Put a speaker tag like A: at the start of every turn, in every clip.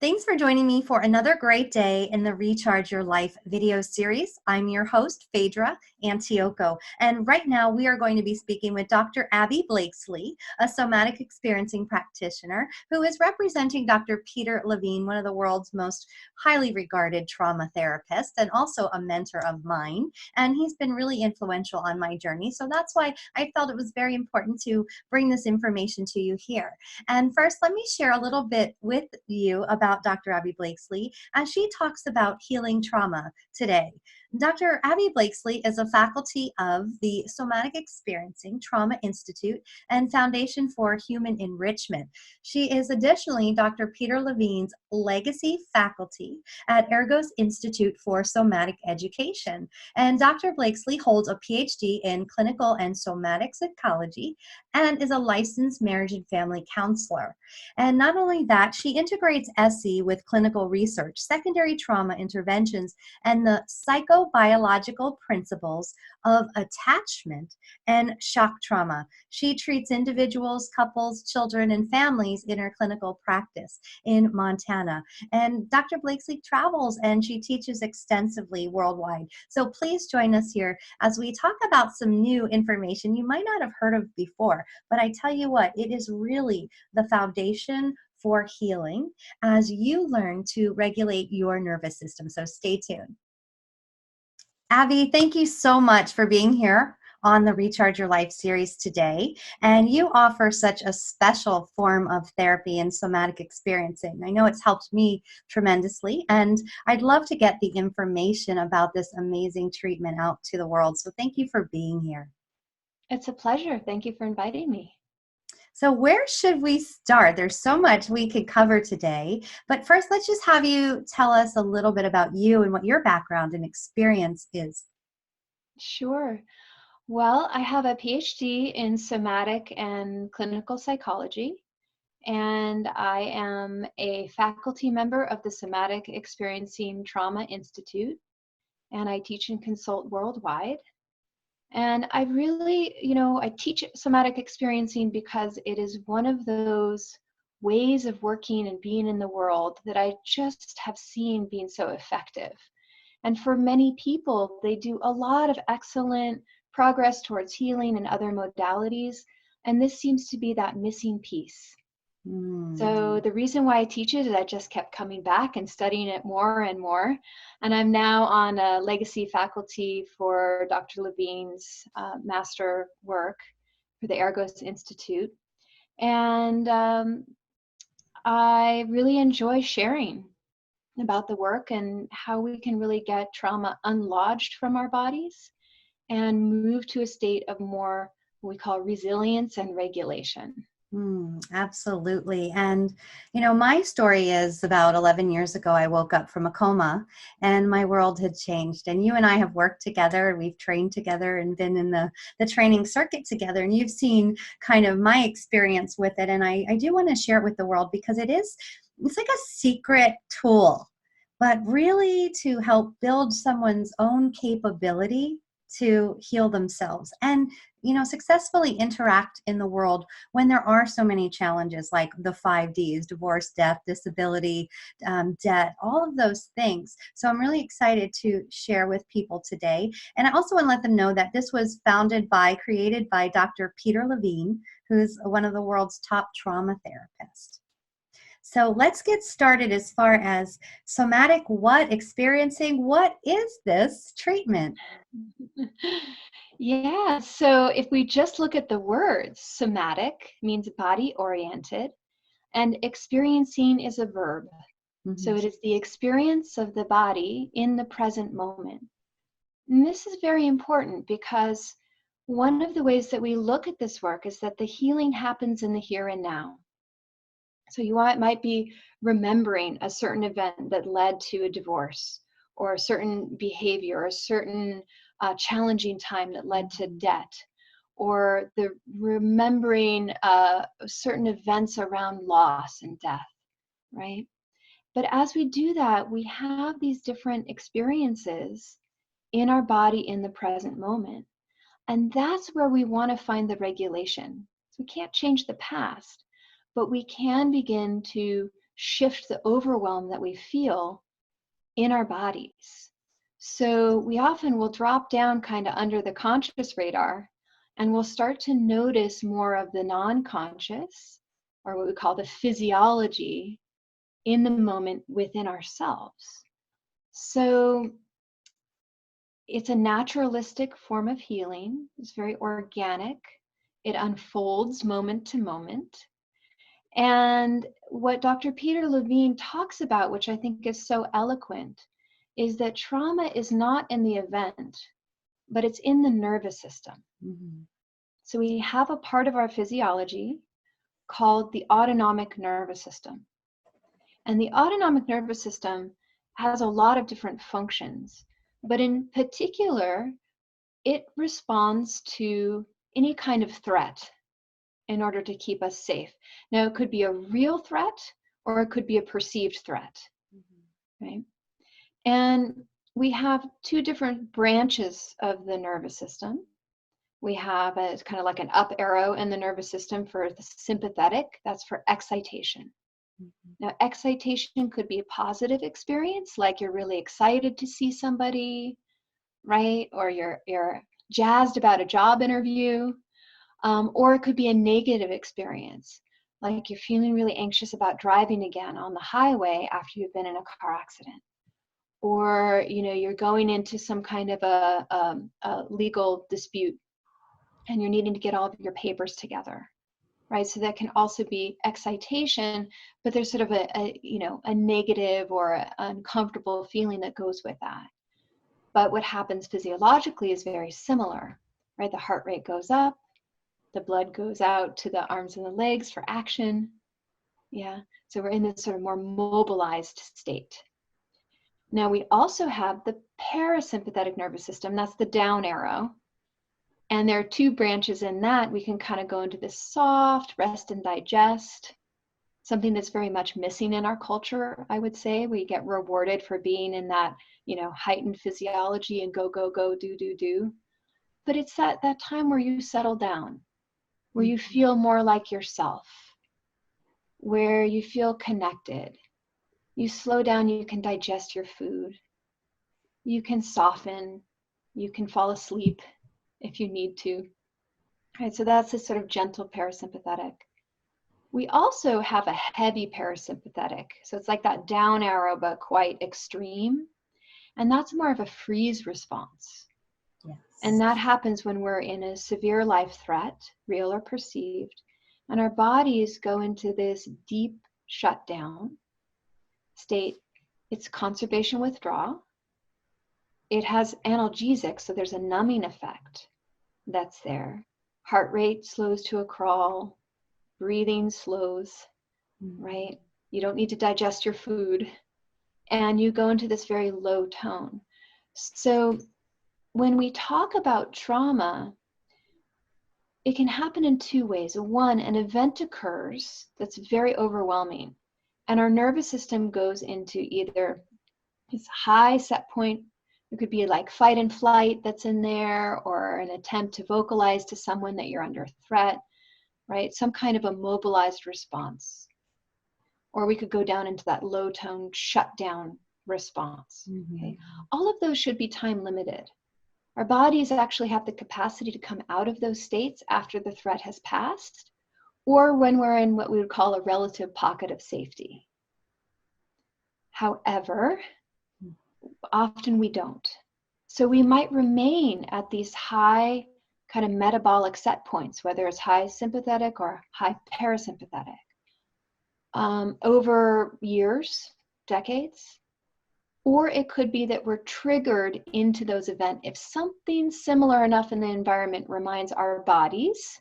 A: Thanks for joining me for another great day in the Recharge Your Life video series. I'm your host, Phaedra Antioco, and right now we are going to be speaking with Dr. Abi Blakeslee, a somatic experiencing practitioner who is representing Dr. Peter Levine, one of the world's most highly regarded trauma therapists and also a mentor of mine, and he's been really influential on my journey, so that's why I felt it was very important to bring this information to you here. And first, let me share a little bit with you about Dr. Abi Blakeslee as she talks about healing trauma today. Dr. Abi Blakeslee is a faculty of the Somatic Experiencing Trauma Institute and Foundation for Human Enrichment. She is additionally Dr. Peter Levine's legacy faculty at Ergos Institute for Somatic Education. And Dr. Blakeslee holds a PhD in clinical and somatic psychology and is a licensed marriage and family counselor. And not only that, she integrates SE with clinical research, secondary trauma interventions, and the psychobiological principles of attachment and shock trauma. She treats individuals, couples, children, and families in her clinical practice in Montana. And Dr. Blakeslee travels and she teaches extensively worldwide. So please join us here as we talk about some new information you might not have heard of before. But I tell you what, it is really the foundation for healing as you learn to regulate your nervous system. So stay tuned. Abi, thank you so much for being here on the Recharge Your Life series today. And you offer such a special form of therapy and somatic experiencing. I know it's helped me tremendously, and I'd love to get the information about this amazing treatment out to the world. So thank you for being here.
B: It's a pleasure. Thank you for inviting me.
A: So where should we start? There's so much we could cover today, but first let's just have you tell us a little bit about you and what your background and experience is.
B: Sure. Well, I have a PhD in somatic and clinical psychology, and I am a faculty member of the Somatic Experiencing Trauma Institute, and I teach and consult worldwide. And I really, I teach somatic experiencing because it is one of those ways of working and being in the world that I just have seen being so effective. And for many people, they do a lot of excellent progress towards healing and other modalities. And this seems to be that missing piece. So the reason why I teach it is I just kept coming back and studying it more and more. And I'm now on a legacy faculty for Dr. Levine's master work for the Ergos Institute. And I really enjoy sharing about the work and how we can really get trauma unlodged from our bodies and move to a state of more what we call resilience and regulation.
A: Absolutely. And, my story is about 11 years ago, I woke up from a coma and my world had changed. And you and I have worked together, we've trained together and been in the training circuit together. And you've seen kind of my experience with it. And I do want to share it with the world because it's like a secret tool, but really to help build someone's own capability to heal themselves and successfully interact in the world when there are so many challenges like the 5Ds: divorce, death, disability, debt, all of those things. So I'm really excited to share with people today. And I also want to let them know that this was created by Dr. Peter Levine, who's one of the world's top trauma therapists. So let's get started as far as somatic experiencing. What is this treatment?
B: Yeah, so if we just look at the words, somatic means body-oriented, and experiencing is a verb. So it is the experience of the body in the present moment. And this is very important because one of the ways that we look at this work is that the healing happens in the here and now. So you might be remembering a certain event that led to a divorce, or a certain behavior, or a certain challenging time that led to debt, or the remembering certain events around loss and death, right? But as we do that, we have these different experiences in our body in the present moment. And that's where we want to find the regulation. So we can't change the past, but we can begin to shift the overwhelm that we feel in our bodies. So we often will drop down kind of under the conscious radar, and we'll start to notice more of the non-conscious, or what we call the physiology, in the moment within ourselves. So it's a naturalistic form of healing. It's very organic. It unfolds moment to moment. And what Dr. Peter Levine talks about, which I think is so eloquent, is that trauma is not in the event, but it's in the nervous system. Mm-hmm. So we have a part of our physiology called the autonomic nervous system. And the autonomic nervous system has a lot of different functions, but in particular, it responds to any kind of threat in order to keep us safe. Now, it could be a real threat or it could be a perceived threat, right? And we have two different branches of the nervous system. We have it's kind of like an up arrow in the nervous system for the sympathetic. That's for excitation. Now, excitation could be a positive experience, like you're really excited to see somebody, right? Or you're jazzed about a job interview. Or it could be a negative experience, like you're feeling really anxious about driving again on the highway after you've been in a car accident. Or, you're going into some kind of a legal dispute and you're needing to get all of your papers together, right? So that can also be excitation, but there's sort of a negative or an uncomfortable feeling that goes with that. But what happens physiologically is very similar, right? The heart rate goes up, the blood goes out to the arms and the legs for action. Yeah, so we're in this sort of more mobilized state. Now we also have the parasympathetic nervous system, that's the down arrow. And there are two branches in that. We can kind of go into this soft rest and digest, something that's very much missing in our culture, I would say. We get rewarded for being in that, heightened physiology and go, go, go, do, do, do. But it's that time where you settle down, where you feel more like yourself, where you feel connected. You slow down, you can digest your food. You can soften, you can fall asleep if you need to. All right, so that's a sort of gentle parasympathetic. We also have a heavy parasympathetic. So it's like that down arrow, but quite extreme. And that's more of a freeze response. Yes. And that happens when we're in a severe life threat, real or perceived, and our bodies go into this deep shutdown state. It's conservation withdrawal. It has analgesics, so there's a numbing effect that's there. Heart rate slows to a crawl, breathing slows, right? You don't need to digest your food, and you go into this very low tone. So when we talk about trauma, it can happen in two ways. One, an event occurs that's very overwhelming, and our nervous system goes into either this high set point. It could be like fight and flight that's in there, or an attempt to vocalize to someone that you're under threat, right? Some kind of a mobilized response. Or we could go down into that low tone shutdown response. Okay? All of those should be time limited. Our bodies actually have the capacity to come out of those states after the threat has passed, or when we're in what we would call a relative pocket of safety. However, often we don't. So we might remain at these high kind of metabolic set points, whether it's high sympathetic or high parasympathetic, over years, decades. Or it could be that we're triggered into those events. If something similar enough in the environment reminds our bodies,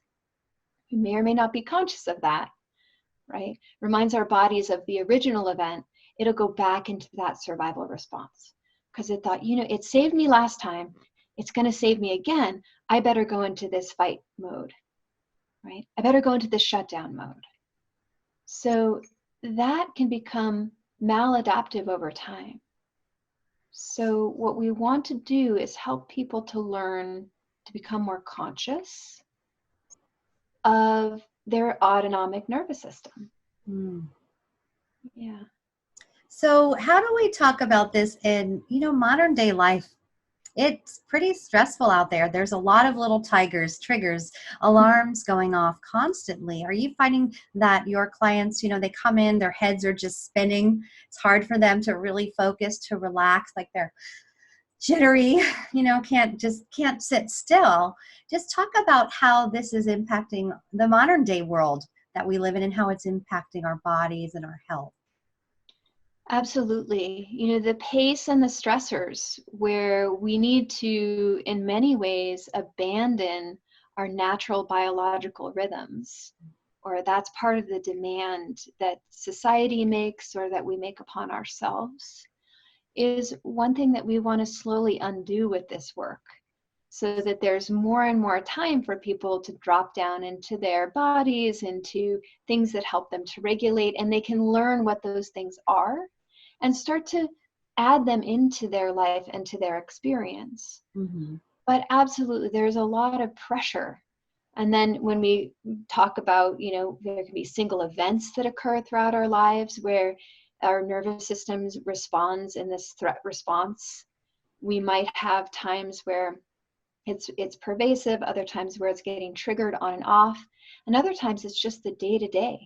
B: we may or may not be conscious of that, right? Reminds our bodies of the original event, it'll go back into that survival response. Because it thought, it saved me last time, it's going to save me again. I better go into this fight mode, right? I better go into this shutdown mode. So that can become maladaptive over time. So what we want to do is help people to learn to become more conscious of their autonomic nervous system. Yeah.
A: So how do we talk about this in, modern day life? It's pretty stressful out there. There's a lot of little tigers, triggers, alarms going off constantly. Are you finding that your clients, they come in, their heads are just spinning? It's hard for them to really focus, to relax, like they're jittery, can't sit still. Just talk about how this is impacting the modern day world that we live in and how it's impacting our bodies and our health.
B: Absolutely. The pace and the stressors where we need to, in many ways, abandon our natural biological rhythms, or that's part of the demand that society makes or that we make upon ourselves, is one thing that we want to slowly undo with this work, so that there's more and more time for people to drop down into their bodies, into things that help them to regulate, and they can learn what those things are and start to add them into their life and to their experience.
A: Mm-hmm.
B: But absolutely, there's a lot of pressure. And then when we talk about, there can be single events that occur throughout our lives where our nervous system responds in this threat response. We might have times where it's pervasive, other times where it's getting triggered on and off, and other times it's just the day-to-day,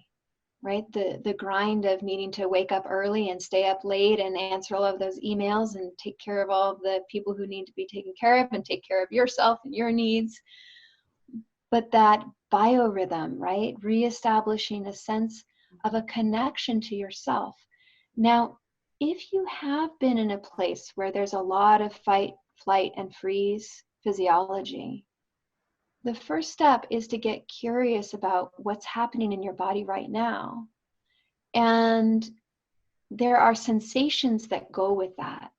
B: right? The grind of needing to wake up early and stay up late and answer all of those emails and take care of all of the people who need to be taken care of and take care of yourself and your needs. But that biorhythm, right? Reestablishing a sense of a connection to yourself. Now, if you have been in a place where there's a lot of fight, flight, and freeze physiology, the first step is to get curious about what's happening in your body right now. And there are sensations that go with that.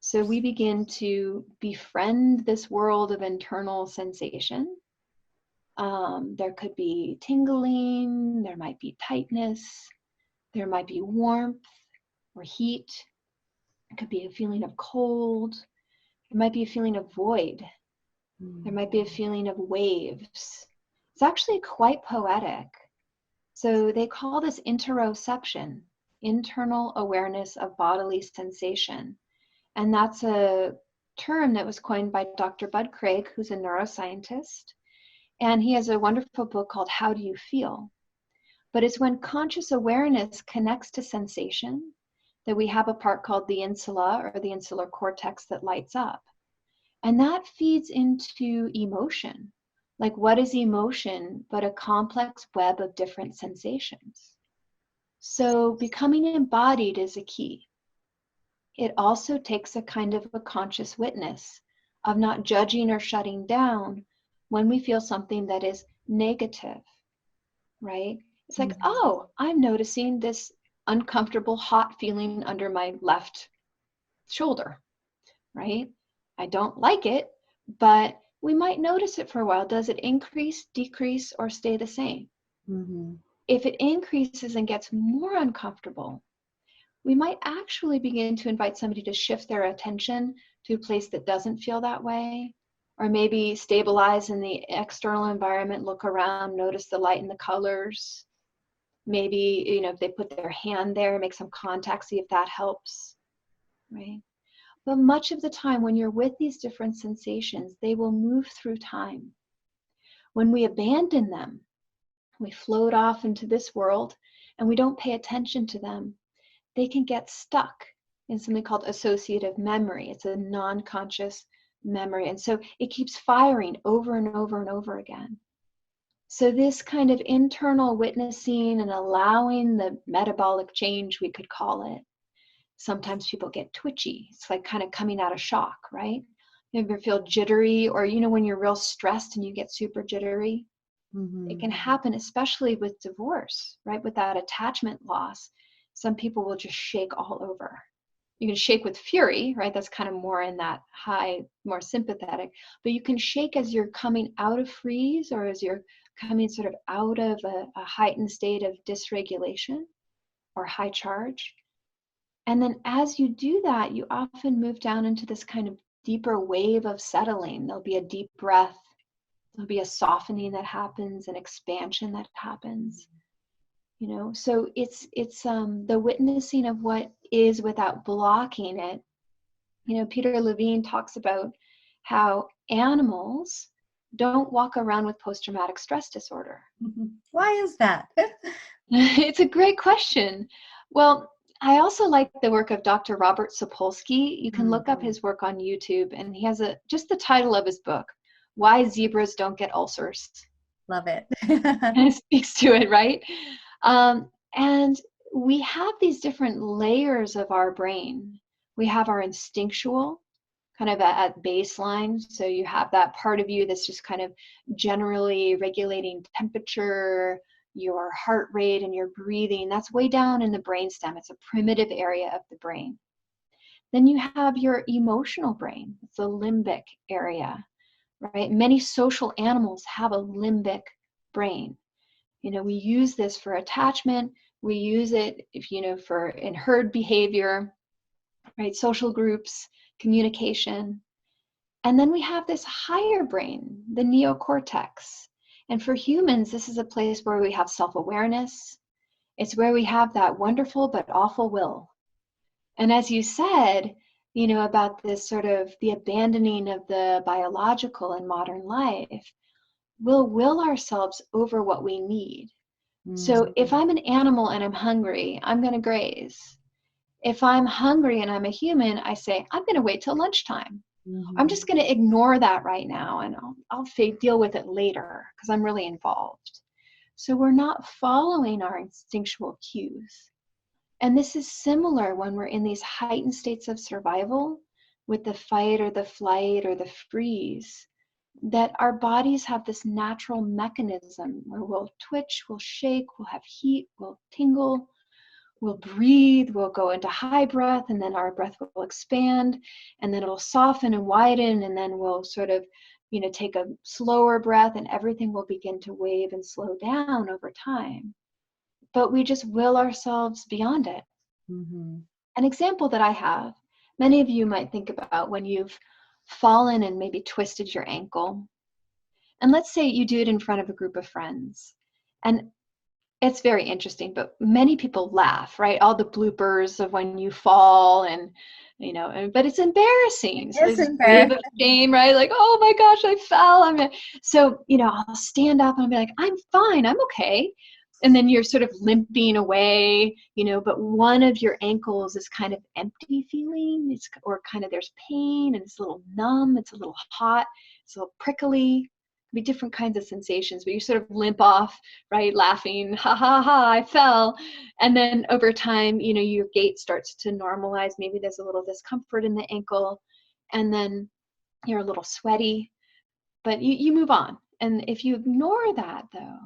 B: So we begin to befriend this world of internal sensation. There could be tingling, there might be tightness, there might be warmth or heat. It could be a feeling of cold. It might be a feeling of void. There might be a feeling of waves. It's actually quite poetic. So they call this interoception, internal awareness of bodily sensation. And that's a term that was coined by Dr. Bud Craig, who's a neuroscientist. And he has a wonderful book called How Do You Feel? But it's when conscious awareness connects to sensation that we have a part called the insula, or the insular cortex, that lights up. And that feeds into emotion. Like, what is emotion but a complex web of different sensations? So becoming embodied is a key. It also takes a kind of a conscious witness of not judging or shutting down when we feel something that is negative, right? It's like, oh, I'm noticing this uncomfortable hot feeling under my left shoulder, right? I don't like it, but we might notice it for a while. Does it increase, decrease, or stay the same?
A: Mm-hmm.
B: If it increases and gets more uncomfortable, we might actually begin to invite somebody to shift their attention to a place that doesn't feel that way, or maybe stabilize in the external environment, look around, notice the light and the colors. Maybe, if they put their hand there, make some contact, see if that helps, right? But much of the time when you're with these different sensations, they will move through time. When we abandon them, we float off into this world and we don't pay attention to them, they can get stuck in something called associative memory. It's a non-conscious memory. And so it keeps firing over and over and over again. So this kind of internal witnessing and allowing the metabolic change, we could call it. Sometimes people get twitchy. It's like kind of coming out of shock, right? You ever feel jittery, or when you're real stressed and you get super jittery?
A: Mm-hmm.
B: It can happen, especially with divorce, right? With that attachment loss. Some people will just shake all over. You can shake with fury, right? That's kind of more in that high, more sympathetic. But you can shake as you're coming out of freeze, or as you're coming sort of out of a heightened state of dysregulation or high charge. And then as you do that, you often move down into this kind of deeper wave of settling. There'll be a deep breath. There'll be a softening that happens, an expansion that happens. So it's the witnessing of what is without blocking it. Peter Levine talks about how animals don't walk around with post-traumatic stress disorder.
A: Why is that?
B: It's a great question. Well, I also like the work of Dr. Robert Sapolsky. You can look up his work on YouTube, and he has just the title of his book, Why Zebras Don't Get Ulcers.
A: Love it.
B: And it speaks to it, right? And we have these different layers of our brain. We have our instinctual, kind of at baseline. So you have that part of you that's just kind of generally regulating temperature, your heart rate, and your breathing. That's way down in the brainstem. It's a primitive area of the brain. Then you have your emotional brain. It's the limbic area, right? Many social animals have a limbic brain. We use this for attachment. We use it for in herd behavior, right? Social groups, communication. And then we have this higher brain, the neocortex. And for humans, this is a place where we have self-awareness. It's where we have that wonderful but awful will. And as you said, about this sort of the abandoning of the biological in modern life, we'll will ourselves over what we need. So if I'm an animal and I'm hungry, I'm going to graze. If I'm hungry and I'm a human, I say, I'm going to wait till lunchtime. I'm just going to ignore that right now, and I'll deal with it later because I'm really involved. So we're not following our instinctual cues. And this is similar when we're in these heightened states of survival with the fight or the flight or the freeze, that our bodies have this natural mechanism where we'll twitch, we'll shake, we'll have heat, we'll tingle, we'll breathe, we'll go into high breath, and then our breath will expand, and then it'll soften and widen, and then we'll sort of, take a slower breath, and everything will begin to wave and slow down over time. But we just will ourselves beyond it. An example that I have, many of you might think about when you've fallen and maybe twisted your ankle. And let's say you do it in front of a group of friends. And it's very interesting, but many people laugh, right? All the bloopers of when you fall and, but it's embarrassing. So
A: It's
B: there's this wave of shame, right? Like, oh my gosh, I fell. So, I'll stand up and be like, I'm fine, I'm okay. And then you're sort of limping away, but one of your ankles is kind of empty feeling. Or kind of there's pain and it's a little numb, it's a little hot, it's a little prickly. Be different kinds of sensations, but you sort of limp off, right? Laughing, ha ha ha, I fell. And then over time, your gait starts to normalize. Maybe there's a little discomfort in the ankle, and then you're a little sweaty, but you move on. And if you ignore that though,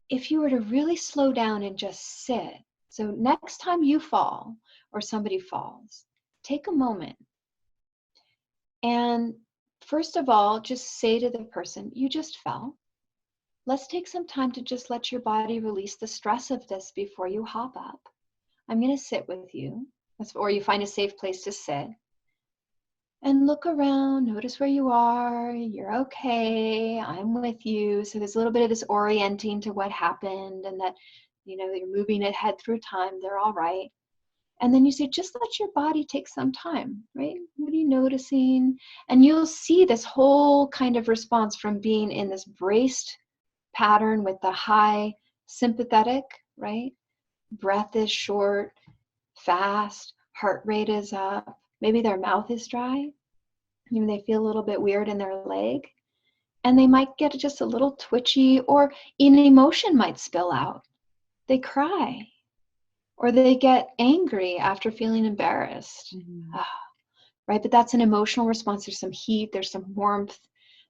B: if you were to really slow down and just sit, so next time you fall or somebody falls, take a moment and first of all, just say to the person, you just fell. Let's take some time to just let your body release the stress of this before you hop up. I'm going to sit with you, or you find a safe place to sit. And look around, notice where you are, you're okay, I'm with you. So there's a little bit of this orienting to what happened, and that, you're moving ahead through time, they're all right. And then you say, just let your body take some time, right? What are you noticing? And you'll see this whole kind of response from being in this braced pattern with the high sympathetic, right? Breath is short, fast, heart rate is up. Maybe their mouth is dry. Maybe they feel a little bit weird in their leg. And they might get just a little twitchy, or an emotion might spill out. They cry. Or they get angry after feeling embarrassed, right? But that's an emotional response. There's some heat, there's some warmth,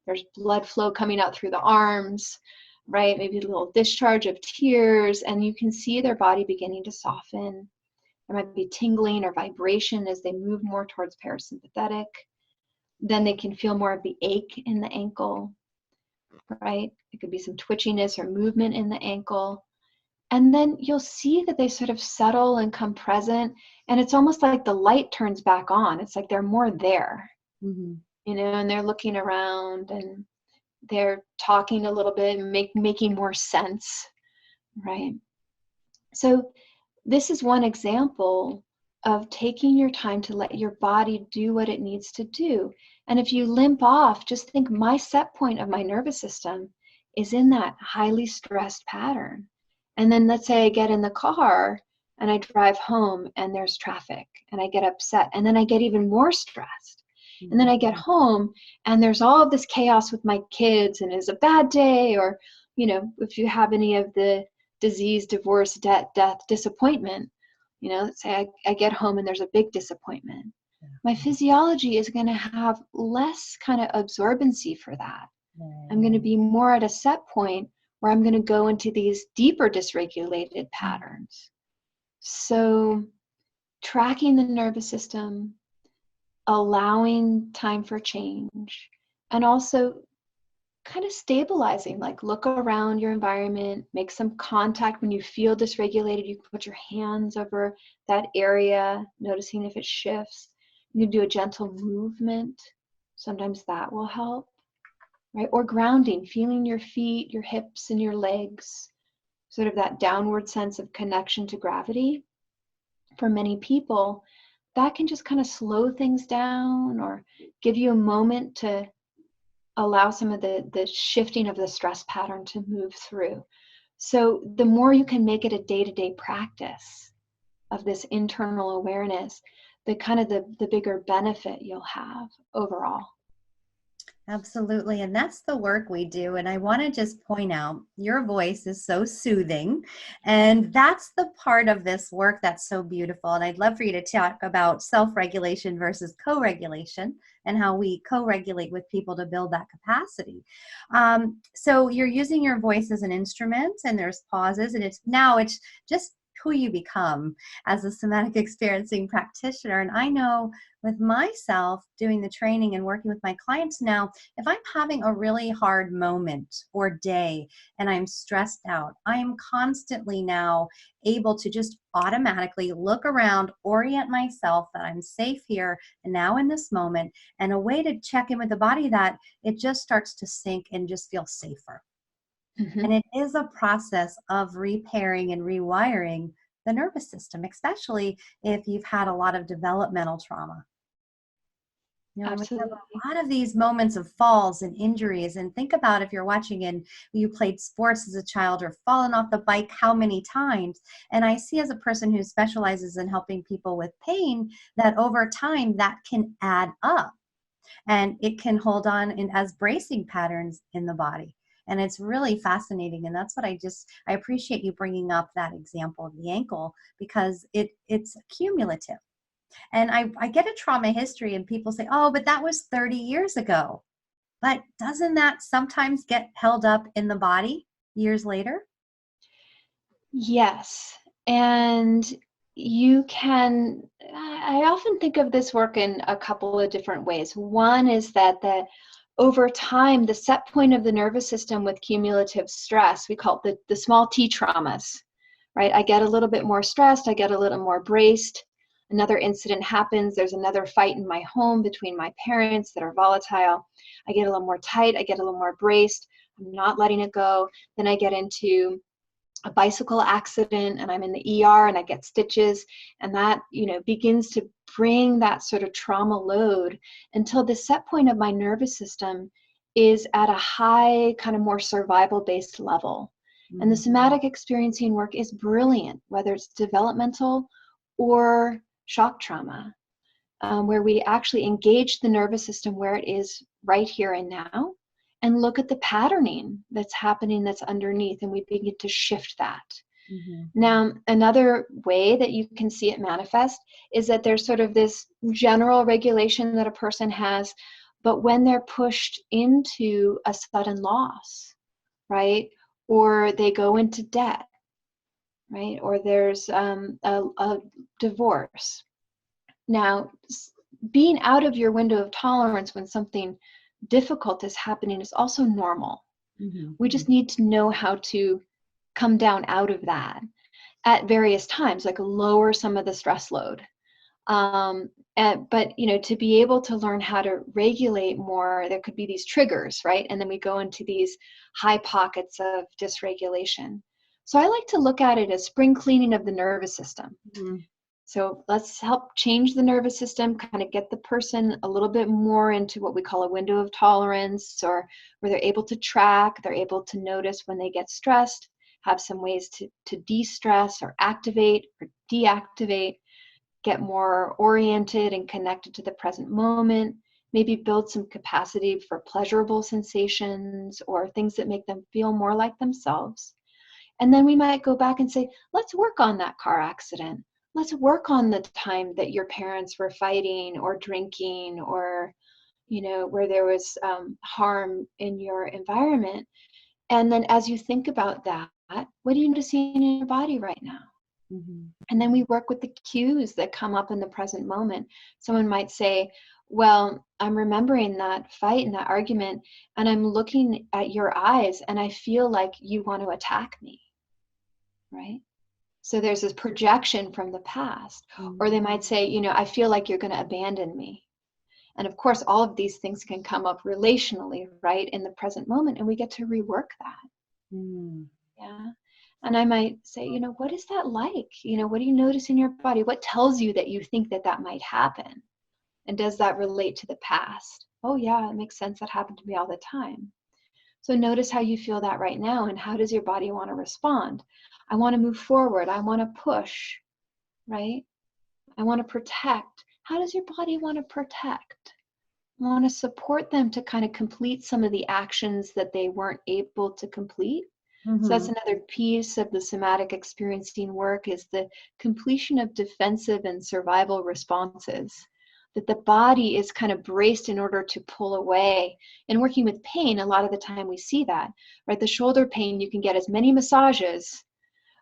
B: there's blood flow coming out through the arms, right? Maybe a little discharge of tears, and you can see their body beginning to soften. There might be tingling or vibration as they move more towards parasympathetic. Then they can feel more of the ache in the ankle, right? It could be some twitchiness or movement in the ankle. And then you'll see that they sort of settle and come present. And it's almost like the light turns back on. It's like they're more there, and they're looking around and they're talking a little bit and making more sense, right? So this is one example of taking your time to let your body do what it needs to do. And if you limp off, just think my set point of my nervous system is in that highly stressed pattern. And then let's say I get in the car and I drive home and there's traffic and I get upset and then I get even more stressed. And then I get home and there's all of this chaos with my kids and it's a bad day, or, if you have any of the disease, divorce, debt, death, disappointment, let's say I get home and there's a big disappointment. My physiology is going to have less kind of absorbency for that. I'm going to be more at a set point where I'm going to go into these deeper dysregulated patterns. So tracking the nervous system, allowing time for change, and also kind of stabilizing, like look around your environment, make some contact. When you feel dysregulated, you can put your hands over that area, noticing if it shifts. You can do a gentle movement. Sometimes that will help, right? Or grounding, feeling your feet, your hips, and your legs, sort of that downward sense of connection to gravity. For many people, that can just kind of slow things down or give you a moment to allow some of the shifting of the stress pattern to move through. So the more you can make it a day-to-day practice of this internal awareness, the bigger benefit you'll have overall.
A: Absolutely. And that's the work we do. And I want to just point out your voice is so soothing. And that's the part of this work that's so beautiful. And I'd love for you to talk about self-regulation versus co-regulation and how we co-regulate with people to build that capacity. So you're using your voice as an instrument, and there's pauses, and it's just who you become as a somatic experiencing practitioner. And I know with myself doing the training and working with my clients now, if I'm having a really hard moment or day and I'm stressed out, I am constantly now able to just automatically look around, orient myself that I'm safe here and now in this moment, and a way to check in with the body that it just starts to sink and just feel safer.
B: Mm-hmm.
A: And it is a process of repairing and rewiring the nervous system, especially if you've had a lot of developmental trauma. And we have
B: Absolutely.
A: a lot of these moments of falls and injuries. And think about if you're watching and you played sports as a child or fallen off the bike, how many times. And I see, as a person who specializes in helping people with pain, that over time that can add up. And it can hold on as bracing patterns in the body. And it's really fascinating. And that's what I appreciate you bringing up that example of the ankle, because it's cumulative. And I get a trauma history and people say, oh, but that was 30 years ago. But doesn't that sometimes get held up in the body years later?
B: Yes. And I often think of this work in a couple of different ways. One is that over time, the set point of the nervous system with cumulative stress, we call it the small T traumas, right? I get a little bit more stressed, I get a little more braced. Another incident happens, there's another fight in my home between my parents that are volatile. I get a little more tight, I get a little more braced, I'm not letting it go. Then I get into a bicycle accident and I'm in the ER and I get stitches, and that, begins to bring that sort of trauma load until the set point of my nervous system is at a high, kind of more survival based level. Mm-hmm. And the somatic experiencing work is brilliant, whether it's developmental or shock trauma, where we actually engage the nervous system where it is right here and now, and look at the patterning that's happening that's underneath, and we begin to shift that. Mm-hmm. Now, another way that you can see it manifest is that there's sort of this general regulation that a person has, but when they're pushed into a sudden loss, right? Or they go into debt, right? Or there's a divorce. Now, being out of your window of tolerance when something difficult is happening is also normal. Mm-hmm. We just need to know how to come down out of that at various times, like lower some of the stress load. But to be able to learn how to regulate more, there could be these triggers, right? And then we go into these high pockets of dysregulation. So I like to look at it as spring cleaning of the nervous system.
A: Mhm.
B: So let's help change the nervous system, kind of get the person a little bit more into what we call a window of tolerance, or where they're able to track, they're able to notice when they get stressed, have some ways to de-stress or activate or deactivate, get more oriented and connected to the present moment, maybe build some capacity for pleasurable sensations or things that make them feel more like themselves. And then we might go back and say, let's work on that car accident. Let's work on the time that your parents were fighting or drinking, or, where there was harm in your environment. And then as you think about that, what are you noticing in your body right now?
A: Mhm.
B: And then we work with the cues that come up in the present moment. Someone might say, well, I'm remembering that fight and that argument, and I'm looking at your eyes, and I feel like you want to attack me, right? So there's this projection from the past. Or they might say, I feel like you're going to abandon me. And of course, all of these things can come up relationally, right, in the present moment, and we get to rework that.
A: Mm.
B: Yeah. And I might say, what is that like? What do you notice in your body? What tells you that you think that that might happen? And does that relate to the past? Oh, yeah, it makes sense. That happened to me all the time. So notice how you feel that right now, and how does your body want to respond? I want to move forward. I want to push, right? I want to protect. How does your body want to protect? I want to support them to kind of complete some of the actions that they weren't able to complete. So that's
A: Mhm.
B: another piece of the somatic experiencing work, is the completion of defensive and survival responses, that the body is kind of braced in order to pull away. And working with pain, a lot of the time we see that, right? The shoulder pain, you can get as many massages,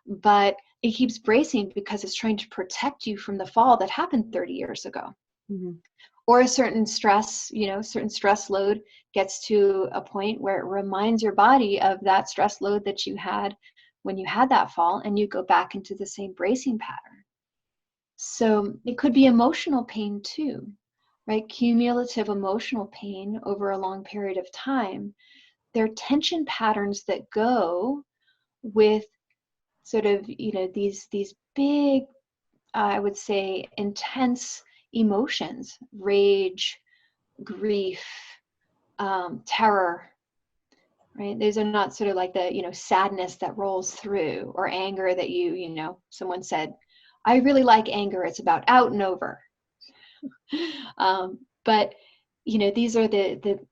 B: but it keeps bracing because it's trying to protect you from the fall that happened 30 years ago.
A: Mhm.
B: Or a certain stress, certain stress load gets to a point where it reminds your body of that stress load that you had when you had that fall, and you go back into the same bracing pattern. So it could be emotional pain too, right? Cumulative emotional pain over a long period of time. There are tension patterns that go with sort of, these big, I would say, intense emotions: rage, grief, terror, right? These are not sort of like the, sadness that rolls through, or anger that someone said, I really like anger. It's about out and over. But these are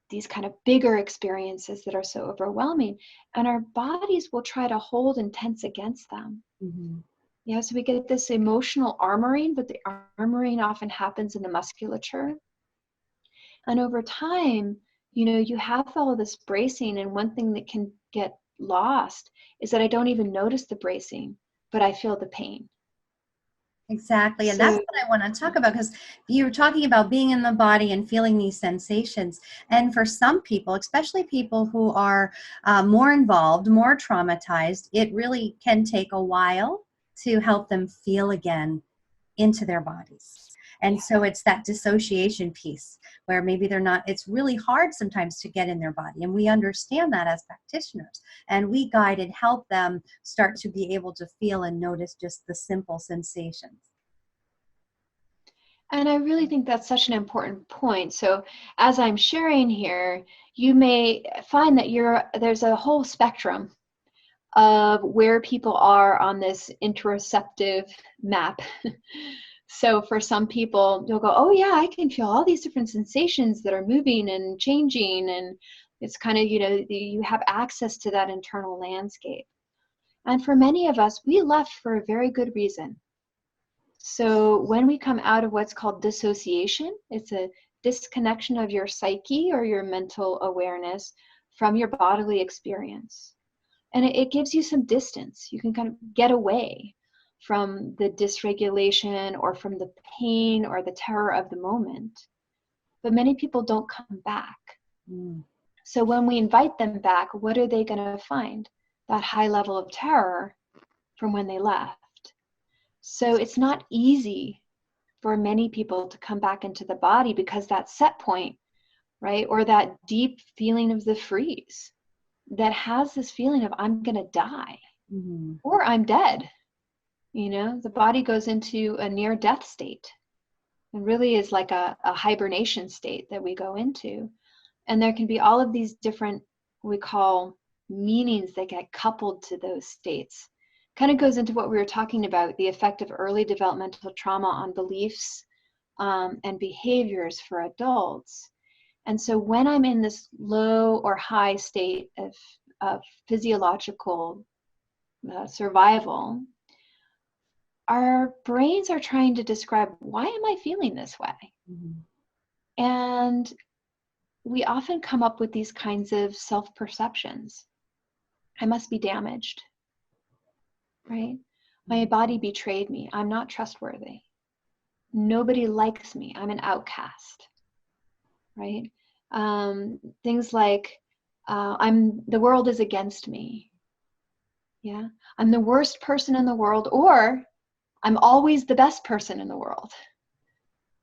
B: these kind of bigger experiences that are so overwhelming, and our bodies will try to hold and tense against them.
A: Mhm.
B: Yeah, so we get this emotional armoring, but the armoring often happens in the musculature. And over time, you have all of this bracing, and one thing that can get lost is that I don't even notice the bracing, but I feel the pain.
A: Exactly. And that's
B: So,
A: what I want to talk about, because you're talking about being in the body and feeling these sensations. And for some people, especially people who are more involved, more traumatized, it really can take a while to help them feel again into their bodies. And
B: yeah.
A: so it's that dissociation piece where maybe they're not, it's really hard sometimes to get in their body. And we understand that as practitioners. And we guide and help them start to be able to feel and notice just the simple sensations.
B: And I really think that's such an important point. So as I'm sharing here, you may find that there's a whole spectrum of where people are on this interoceptive map. So for some people, you'll go, oh yeah, I can feel all these different sensations that are moving and changing. And it's kind of, you have access to that internal landscape. And for many of us, we left for a very good reason. So when we come out of what's called dissociation, it's a disconnection of your psyche or your mental awareness from your bodily experience. And it gives you some distance. You can kind of get away from the dysregulation or from the pain or the terror of the moment. But many people don't come back.
A: Mm.
B: So when we invite them back, what are they going to find? That high level of terror from when they left. So it's not easy for many people to come back into the body, because that set point, right, or that deep feeling of the freeze that has this feeling of I'm going to die.
A: Mm-hmm.
B: or I'm dead. The body goes into a near death state. It really is like a hibernation state that we go into. And there can be all of these different, we call meanings that get coupled to those states. Kind of goes into what we were talking about, the effect of early developmental trauma on beliefs and behaviors for adults. And so when I'm in this low or high state of physiological survival, our brains are trying to describe, why am I feeling this way?
A: Mm-hmm.
B: And we often come up with these kinds of self-perceptions. I must be damaged, right? My body betrayed me. I'm not trustworthy. Nobody likes me. I'm an outcast, right? Things like the world is against me. Yeah, I'm the worst person in the world, or I'm always the best person in the world,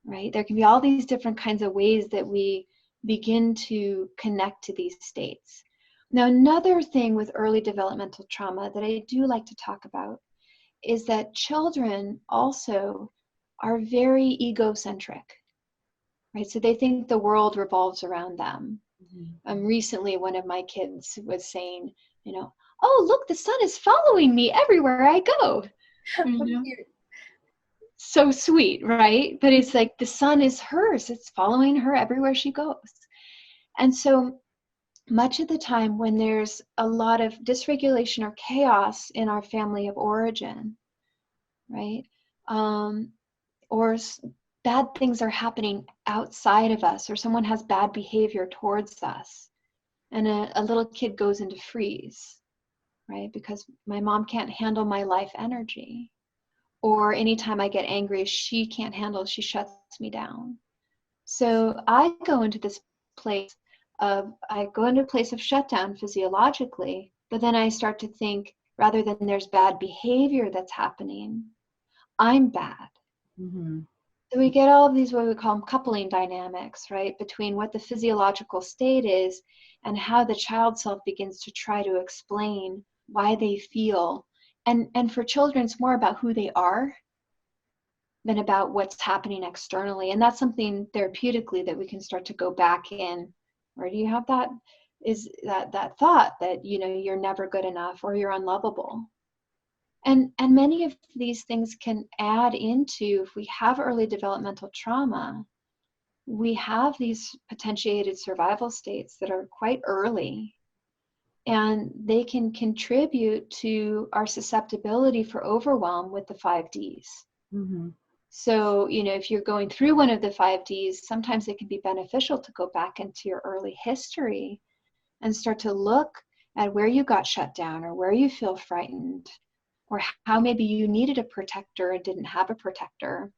B: right? There can be all these different kinds of ways that we begin to connect to these states. Now, another thing with early developmental trauma that I do like to talk about is that children also are very egocentric, right? So they think the world revolves around them. Recently, one of my kids was saying, oh, look, the sun is following me everywhere I go. So sweet, right? But it's like the sun is hers. It's following her everywhere she goes. And so much of the time when there's a lot of dysregulation or chaos in our family of origin, right? Or bad things are happening outside of us, or someone has bad behavior towards us, and a little kid goes into freeze, right? Because my mom can't handle my life energy. Or anytime I get angry, she can't handle, she shuts me down. So I go into this place of shutdown physiologically, but then I start to think, rather than there's bad behavior that's happening, I'm bad.
A: Mm-hmm.
B: So we get all of these, what we call them, coupling dynamics, right? Between what the physiological state is and how the child self begins to try to explain why they feel. And for children, it's more about who they are than about what's happening externally. And that's something therapeutically that we can start to go back in. Where do you have that? Is that thought that, you're never good enough or you're unlovable. And many of these things can add into, if we have early developmental trauma, we have these potentiated survival states that are quite early, and they can contribute to our susceptibility for overwhelm with the 5Ds.
A: Mm-hmm.
B: So, if you're going through one of the 5Ds, sometimes it can be beneficial to go back into your early history and start to look at where you got shut down or where you feel frightened, or how maybe you needed a protector and didn't have a protector.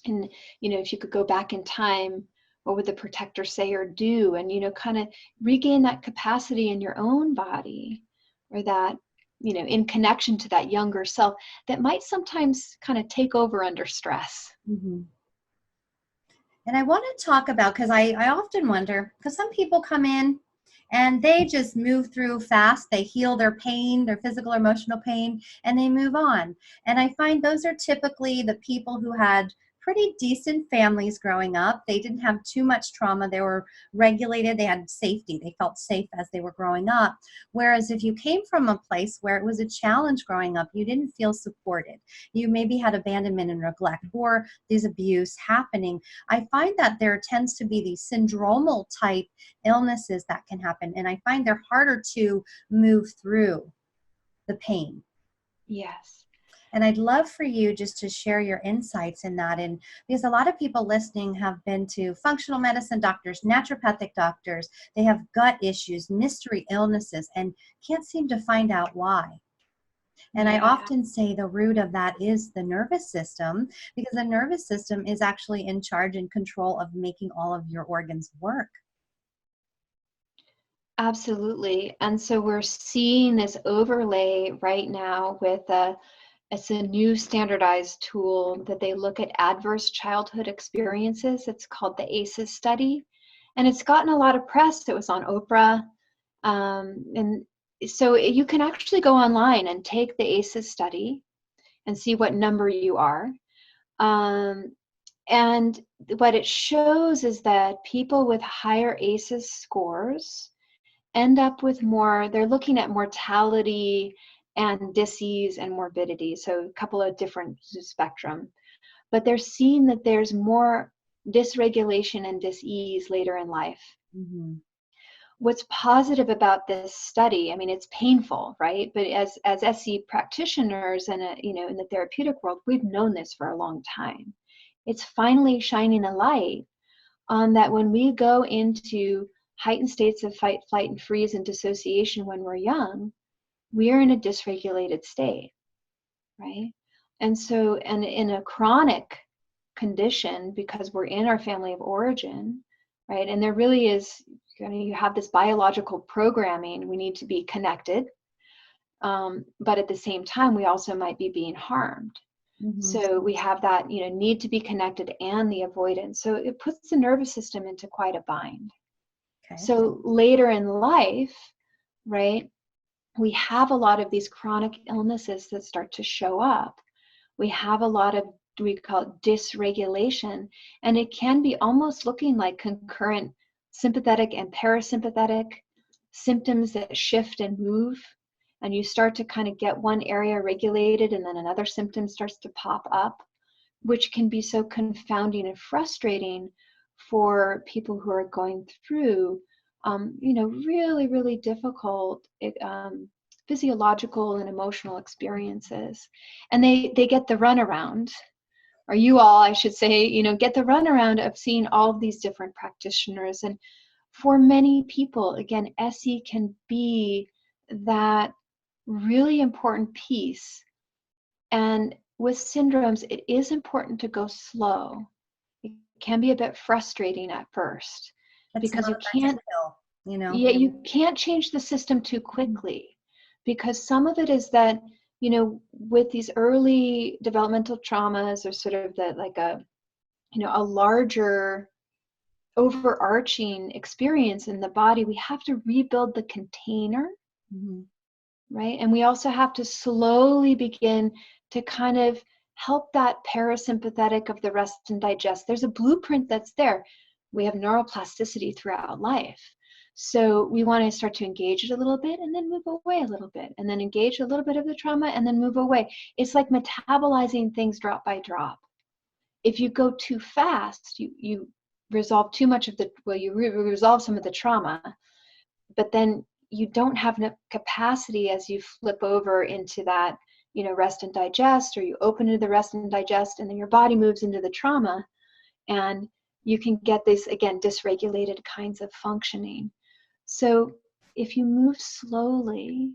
B: And, if you could go back in time, what would the protector say or do? And, kind of regain that capacity in your own body, or that, in connection to that younger self that might sometimes kind of take over under stress.
A: Mm-hmm. And I want to talk about, because I often wonder, because some people come in and they just move through fast. They heal their pain, their physical or emotional pain, and they move on. And I find those are typically the people who had pretty decent families growing up. They didn't have too much trauma. They were regulated. They had safety. They felt safe as they were growing up. Whereas if you came from a place where it was a challenge growing up, you didn't feel supported. You maybe had abandonment and neglect or these abuse happening. I find that there tends to be these syndromal type illnesses that can happen. And I find they're harder to move through the pain.
B: Yes.
A: And I'd love for you just to share your insights in that. And because a lot of people listening have been to functional medicine doctors, naturopathic doctors, they have gut issues, mystery illnesses, and can't seem to find out why. And I often say the root of that is the nervous system, because the nervous system is actually in charge and control of making all of your organs work.
B: Absolutely. And so we're seeing this overlay right now with it's a new standardized tool that they look at adverse childhood experiences. It's called the ACEs study. And it's gotten a lot of press. It was on Oprah. And so you can actually go online and take the ACEs study and see what number you are. And what it shows is that people with higher ACEs scores end up with more, they're looking at mortality and disease and morbidity, so a couple of different spectrum. But they're seeing that there's more dysregulation and dis-ease later in life.
A: Mm-hmm.
B: What's positive about this study, I mean, it's painful, right? But as SE practitioners and in the therapeutic world, we've known this for a long time. It's finally shining a light on that when we go into heightened states of fight, flight, and freeze and dissociation when we're young, we are in a dysregulated state, right? And so, and in a chronic condition, because we're in our family of origin, right? And there really is, you have this biological programming, we need to be connected. But at the same time, we also might be being harmed.
A: Mm-hmm.
B: So we have that, need to be connected and the avoidance. So it puts the nervous system into quite a bind.
A: Okay.
B: So later in life, right, we have a lot of these chronic illnesses that start to show up. We have a lot of, we call it dysregulation, and it can be almost looking like concurrent sympathetic and parasympathetic symptoms that shift and move. And you start to kind of get one area regulated and then another symptom starts to pop up, which can be so confounding and frustrating for people who are going through, really, really difficult physiological and emotional experiences. And they get the runaround, or you all, I should say, get the runaround of seeing all of these different practitioners. And for many people, again, SE can be that really important piece. And with syndromes, it is important to go slow. It can be a bit frustrating at first because you can't, yeah, you can't change the system too quickly, because some of it is that, with these early developmental traumas, or sort of a larger overarching experience in the body, we have to rebuild the container. Mm-hmm. Right? And we also have to slowly begin to kind of help that parasympathetic of the rest and digest. There's a blueprint that's there. We have neuroplasticity throughout life. So we want to start to engage it a little bit and then move away a little bit, and then engage a little bit of the trauma and then move away. It's like metabolizing things drop by drop. If you go too fast, you resolve too much of you resolve some of the trauma, but then you don't have enough capacity as you flip over into that, rest and digest, or you open into the rest and digest, and then your body moves into the trauma, and you can get this, again, dysregulated kinds of functioning. So if you move slowly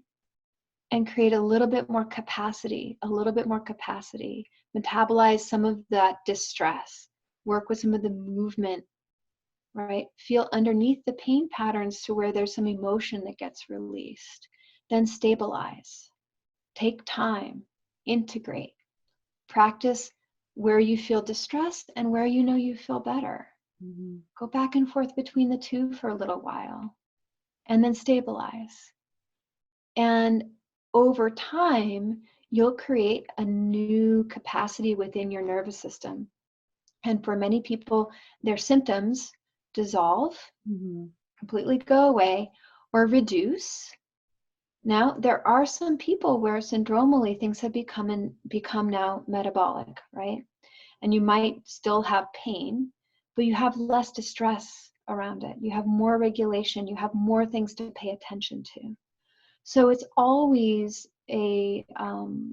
B: and create a little bit more capacity, metabolize some of that distress, work with some of the movement, right? Feel underneath the pain patterns to where there's some emotion that gets released. Then stabilize. Take time. Integrate. Practice where you feel distressed and where you feel better. Mm-hmm. Go back and forth between the two for a little while. And then stabilize. And over time, you'll create a new capacity within your nervous system. And for many people, their symptoms dissolve, mm-hmm. completely go away, or reduce. Now, there are some people where syndromally things have become now metabolic, right? And you might still have pain, but you have less distress around it. You have more regulation. You have more things to pay attention to. So it's always a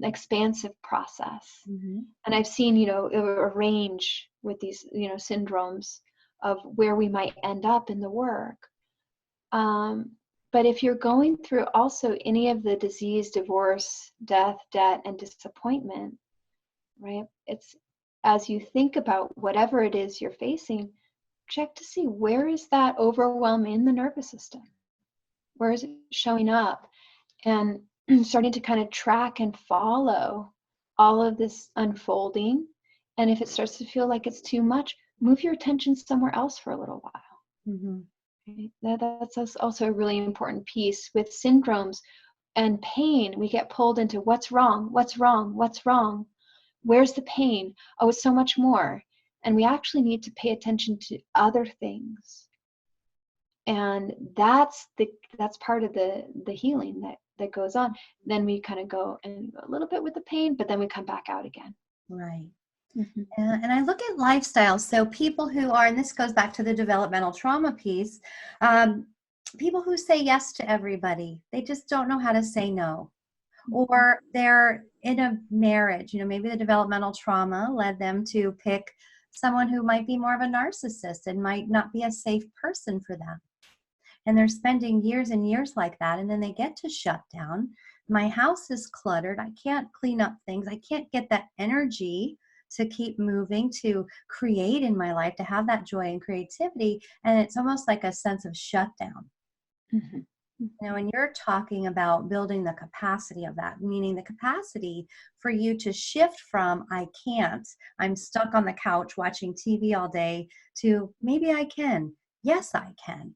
B: expansive process. Mm-hmm. And I've seen, a range with these, syndromes of where we might end up in the work. But if you're going through also any of the disease, divorce, death, debt, and disappointment, right? It's, as you think about whatever it is you're facing, check to see, where is that overwhelm in the nervous system? Where is it showing up? And starting to kind of track and follow all of this unfolding. And if it starts to feel like it's too much, move your attention somewhere else for a little while. Mm-hmm. That's also a really important piece. With syndromes and pain, we get pulled into what's wrong, what's wrong, what's wrong. Where's the pain? Oh, it's so much more. And we actually need to pay attention to other things. And that's part of the healing that goes on. Then we kind of go and a little bit with the pain, but then we come back out again.
A: Right.
B: Mm-hmm.
A: And I look at lifestyles. So people who are, and this goes back to the developmental trauma piece, people who say yes to everybody, they just don't know how to say no. Or they're in a marriage, maybe the developmental trauma led them to pick someone who might be more of a narcissist and might not be a safe person for them. And they're spending years and years like that. And then they get to shut down. My house is cluttered. I can't clean up things. I can't get that energy to keep moving, to create in my life, to have that joy and creativity. And it's almost like a sense of shutdown.
B: Mm-hmm.
A: When you're talking about building the capacity of that, meaning the capacity for you to shift from I can't, I'm stuck on the couch watching TV all day, to maybe I can. Yes, I can.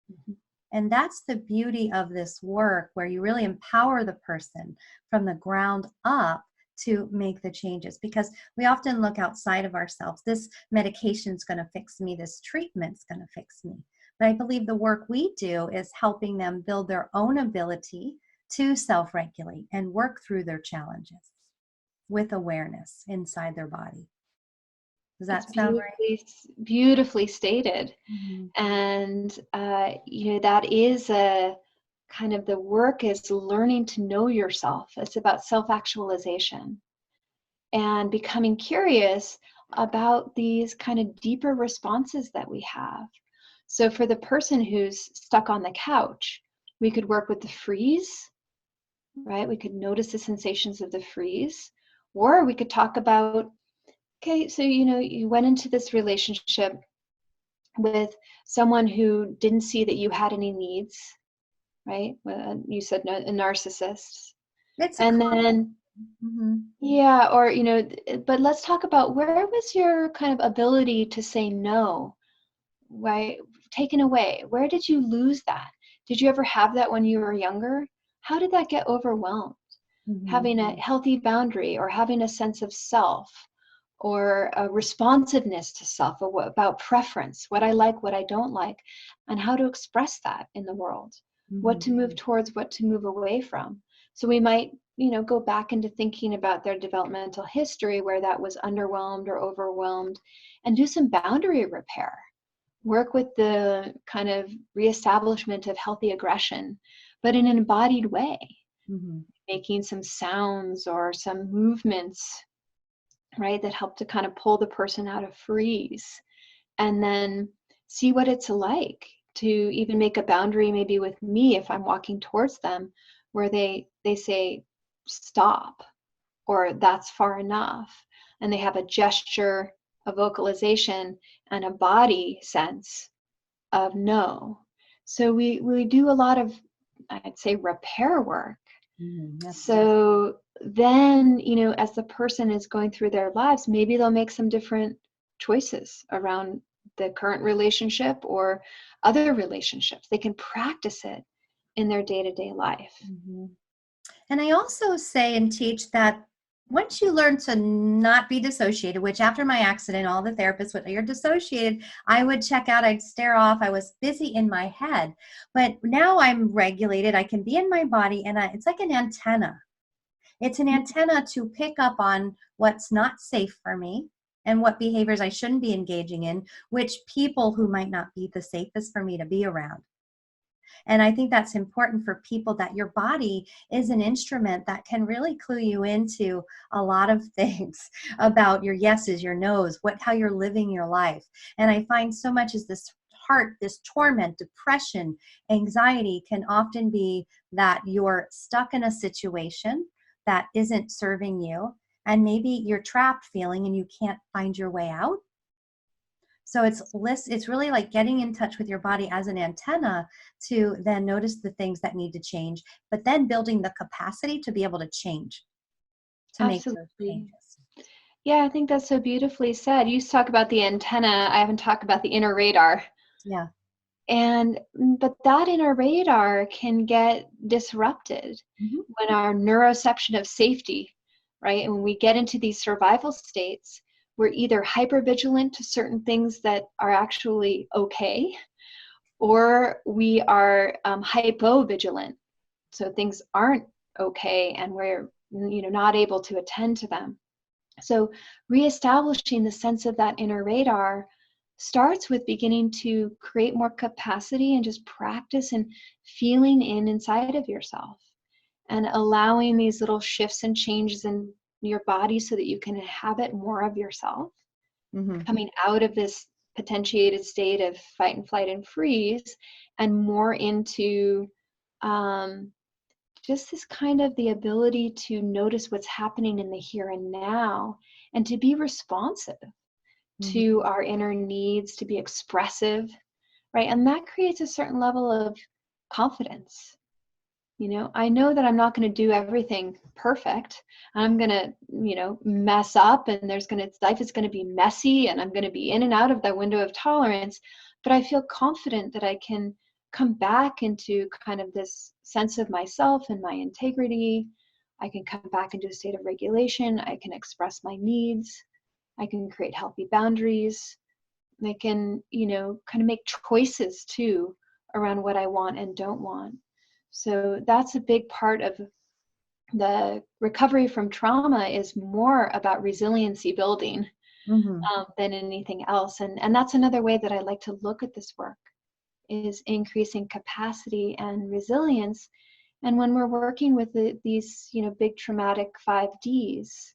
B: Mm-hmm.
A: And that's the beauty of this work, where you really empower the person from the ground up to make the changes, because we often look outside of ourselves. This medication is going to fix me. This treatment's going to fix me. But I believe the work we do is helping them build their own ability to self-regulate and work through their challenges with awareness inside their body. Does that sound right?
B: Beautifully stated.
A: Mm-hmm.
B: And, that is a kind of the work is learning to know yourself. It's about self-actualization and becoming curious about these kind of deeper responses that we have. So for the person who's stuck on the couch, we could work with the freeze, right? We could notice the sensations of the freeze, or we could talk about, okay, so, you went into this relationship with someone who didn't see that you had any needs, right? You said a narcissist.
A: It's
B: And then, yeah, or, but let's talk about, where was your kind of ability to say no, right? Taken away. Where did you lose that? Did you ever have that when you were younger? How did that get overwhelmed? Having a healthy boundary, or having a sense of self, or a responsiveness to self, or about preference, what I like, what I don't like, and how to express that in the world, what to move towards, what to move away from. So we might, go back into thinking about their developmental history where that was underwhelmed or overwhelmed, and do some boundary repair. Work with the kind of reestablishment of healthy aggression, but in an embodied way, making some sounds or some movements, right, that help to kind of pull the person out of freeze, and then see what it's like to even make a boundary, maybe with me if I'm walking towards them, where they say stop, or that's far enough, and they have a gesture, a vocalization, and a body sense of no. So we do a lot of, I'd say, repair work. So then, as the person is going through their lives, maybe they'll make some different choices around the current relationship or other relationships. They can practice it in their day-to-day life.
A: And I also say and teach that once you learn to not be dissociated, which after my accident, all the therapists would, you're dissociated, I would check out, I'd stare off, I was busy in my head. But now I'm regulated, I can be in my body, and it's like an antenna. It's an antenna to pick up on what's not safe for me and what behaviors I shouldn't be engaging in, which people who might not be the safest for me to be around. And I think that's important for people, that your body is an instrument that can really clue you into a lot of things about your yeses, your nos, how you're living your life. And I find so much is this heart, this torment, depression, anxiety can often be that you're stuck in a situation that isn't serving you. And maybe you're trapped feeling and you can't find your way out. So it's really like getting in touch with your body as an antenna to then notice the things that need to change, but then building the capacity to be able to change, to make those changes.
B: Yeah, I think that's so beautifully said. You talk about the antenna. I haven't talked about the inner radar.
A: Yeah.
B: But that inner radar can get disrupted when our neuroception of safety, right? And when we get into these survival states, we're either hypervigilant to certain things that are actually okay, or we are hypovigilant. So things aren't okay and we're not able to attend to them. So reestablishing the sense of that inner radar starts with beginning to create more capacity and just practice and feeling inside of yourself and allowing these little shifts and changes in your body so that you can inhabit more of yourself, coming out of this potentiated state of fight and flight and freeze and more into just this kind of the ability to notice what's happening in the here and now and to be responsive to our inner needs, to be expressive, right? And that creates a certain level of confidence. I know that I'm not going to do everything perfect. I'm going to, mess up, and life is going to be messy, and I'm going to be in and out of that window of tolerance. But I feel confident that I can come back into kind of this sense of myself and my integrity. I can come back into a state of regulation. I can express my needs. I can create healthy boundaries. I can, kind of make choices too around what I want and don't want. So that's a big part of the recovery from trauma, is more about resiliency building than anything else. And that's another way that I like to look at this work, is increasing capacity and resilience. And when we're working with these, big traumatic 5Ds,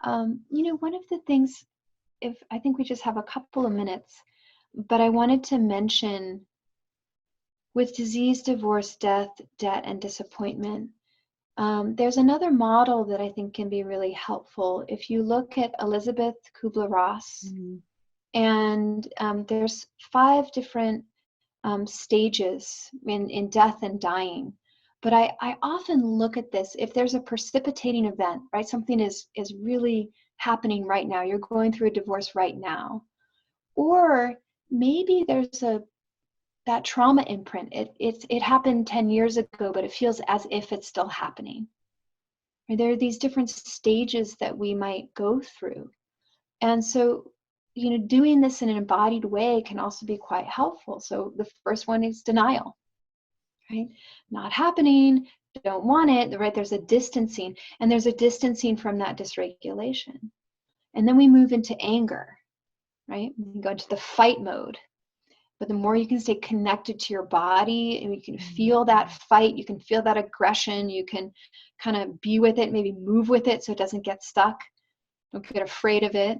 B: one of the things, if I think we just have a couple of minutes, but I wanted to mention with disease, divorce, death, debt, and disappointment, there's another model that I think can be really helpful. If you look at Elizabeth Kubler-Ross, and there's 5 different stages in death and dying. But I often look at this, if there's a precipitating event, right? Something is really happening right now. You're going through a divorce right now. Or maybe there's that trauma imprint. It happened 10 years ago, but it feels as if it's still happening. There are these different stages that we might go through. And so, doing this in an embodied way can also be quite helpful. So the first one is denial, right? Not happening, don't want it, right? There's a distancing, and there's a distancing from that dysregulation. And then we move into anger, right? We go into the fight mode. But the more you can stay connected to your body, and you can feel that fight, you can feel that aggression, you can kind of be with it, maybe move with it so it doesn't get stuck. Don't get afraid of it.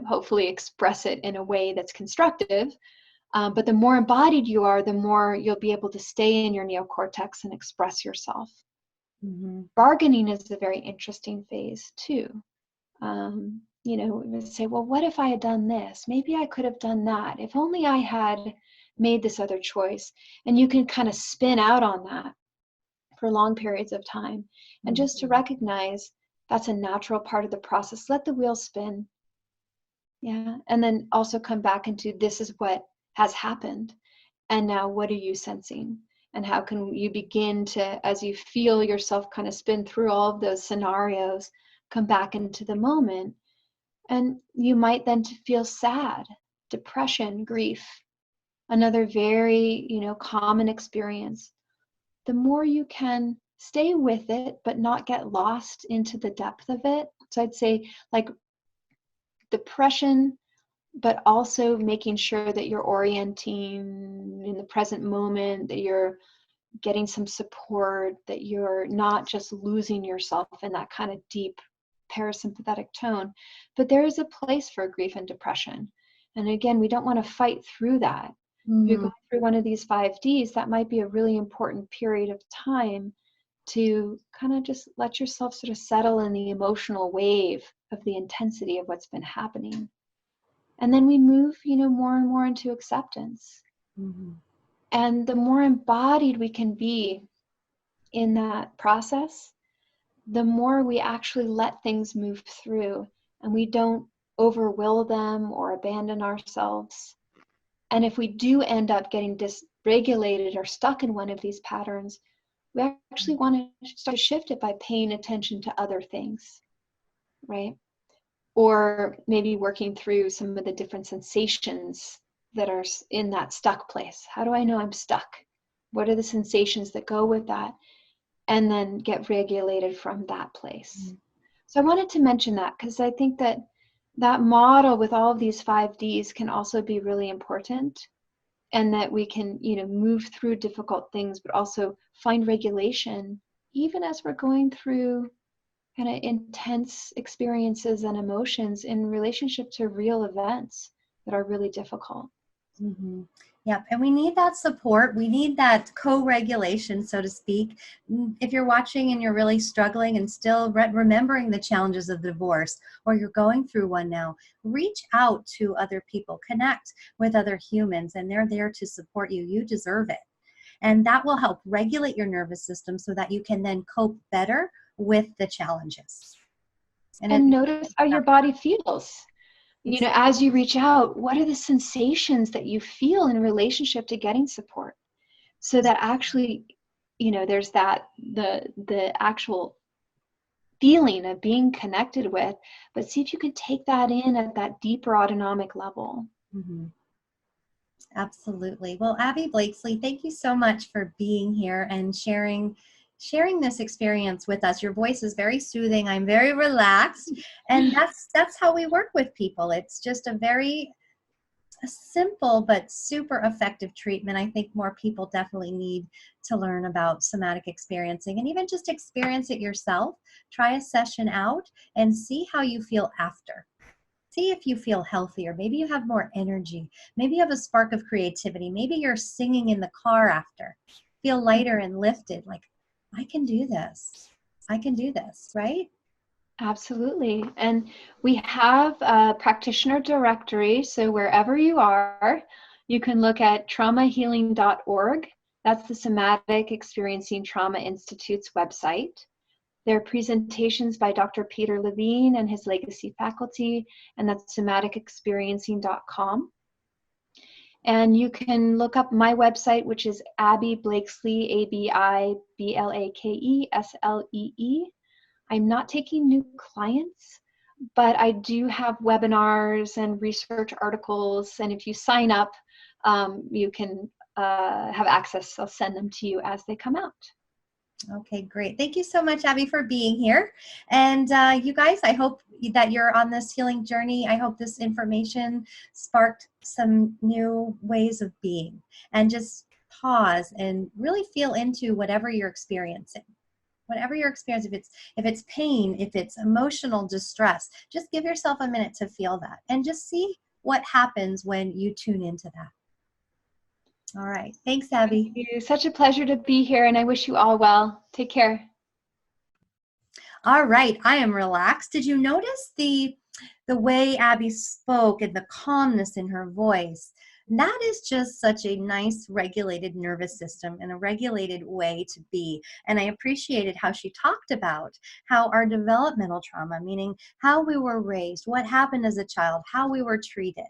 B: Hopefully express it in a way that's constructive. But the more embodied you are, the more you'll be able to stay in your neocortex and express yourself. Bargaining is a very interesting phase too. Say, well, what if I had done this? Maybe I could have done that. If only I had made this other choice. And you can kind of spin out on that for long periods of time. And just to recognize that's a natural part of the process. Let the wheel spin. Yeah. And then also come back into, this is what has happened. And now what are you sensing? And how can you begin to, as you feel yourself kind of spin through all of those scenarios, come back into the moment. And you might then feel sad, depression, grief, another very, common experience. The more you can stay with it, but not get lost into the depth of it. So I'd say like depression, but also making sure that you're orienting in the present moment, that you're getting some support, that you're not just losing yourself in that kind of deep parasympathetic tone. But there is a place for grief and depression. And again, we don't want to fight through that. If you're going through one of these 5Ds, that might be a really important period of time to kind of just let yourself sort of settle in the emotional wave of the intensity of what's been happening. And then we move, more and more into acceptance. And the more embodied we can be in that process, the more we actually let things move through, and we don't overwill them or abandon ourselves. And if we do end up getting dysregulated or stuck in one of these patterns, we actually want to start to shift it by paying attention to other things, right? Or maybe working through some of the different sensations that are in that stuck place. How do I know I'm stuck? What are the sensations that go with that? And then get regulated from that place. So I wanted to mention that because I think that that model with all of these 5Ds can also be really important, and that we can, move through difficult things, but also find regulation even as we're going through kind of intense experiences and emotions in relationship to real events that are really difficult.
A: Mm-hmm. Yep. And we need that support. We need that co-regulation, so to speak. If you're watching and you're really struggling and still remembering the challenges of divorce, or you're going through one now, reach out to other people, connect with other humans, and they're there to support you. You deserve it. And that will help regulate your nervous system so that you can then cope better with the challenges.
B: And notice how your body feels. As you reach out, what are the sensations that you feel in relationship to getting support? So that actually, there's the actual feeling of being connected with, but see if you can take that in at that deeper autonomic level.
A: Mm-hmm. Absolutely. Well, Abi Blakeslee, thank you so much for being here and sharing this experience with us. Your voice is very soothing. I'm very relaxed, and that's how we work with people. It's just a very simple but super effective treatment. I think more people definitely need to learn about somatic experiencing and even just experience it yourself. Try a session out and see how you feel after. See if you feel healthier. Maybe you have more energy. Maybe you have a spark of creativity. Maybe you're singing in the car after. Feel lighter and lifted, like, I can do this. I can do this, right?
B: Absolutely. And we have a practitioner directory. So wherever you are, you can look at traumahealing.org. That's the Somatic Experiencing Trauma Institute's website. There are presentations by Dr. Peter Levine and his legacy faculty, and that's somaticexperiencing.com. And you can look up my website, which is Abi Blakeslee, ABIBLAKESLEE. I'm not taking new clients, but I do have webinars and research articles. And if you sign up, you can have access. I'll send them to you as they come out.
A: Okay, great. Thank you so much, Abi, for being here. And you guys, I hope that you're on this healing journey. I hope this information sparked some new ways of being, and just pause and really feel into whatever you're experiencing. Whatever you're experiencing, if it's pain, if it's emotional distress, just give yourself a minute to feel that and just see what happens when you tune into that. All right. Thanks, Abi.
B: Thank you. Such a pleasure to be here, and I wish you all well. Take care.
A: All right. I am relaxed. Did you notice the way Abi spoke and the calmness in her voice? That is just such a nice regulated nervous system and a regulated way to be. And I appreciated how she talked about how our developmental trauma, meaning how we were raised, what happened as a child, how we were treated,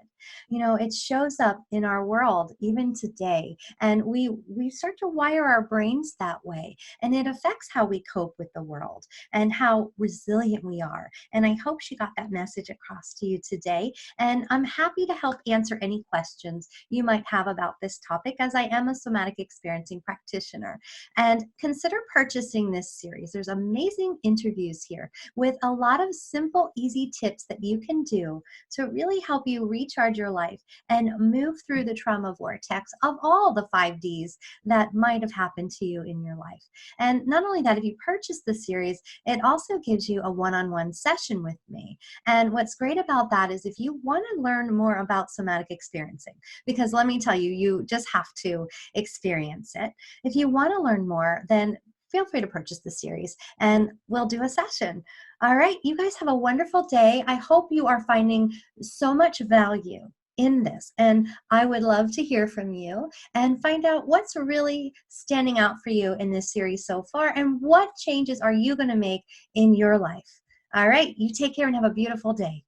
A: it shows up in our world even today. And we start to wire our brains that way. And it affects how we cope with the world and how resilient we are. And I hope she got that message across to you today. And I'm happy to help answer any questions you might have about this topic, as I am a somatic experiencing practitioner. And consider purchasing this series. There's amazing interviews here with a lot of simple, easy tips that you can do to really help you recharge your life and move through the trauma vortex of all the 5Ds that might have happened to you in your life. And not only that, if you purchase the series, it also gives you a one-on-one session with me. And what's great about that is if you want to learn more about somatic experiencing, because let me tell you, you just have to experience it. If you want to learn more, then feel free to purchase the series and we'll do a session. All right, you guys have a wonderful day. I hope you are finding so much value in this, and I would love to hear from you and find out what's really standing out for you in this series so far, and what changes are you going to make in your life. All right, you take care and have a beautiful day.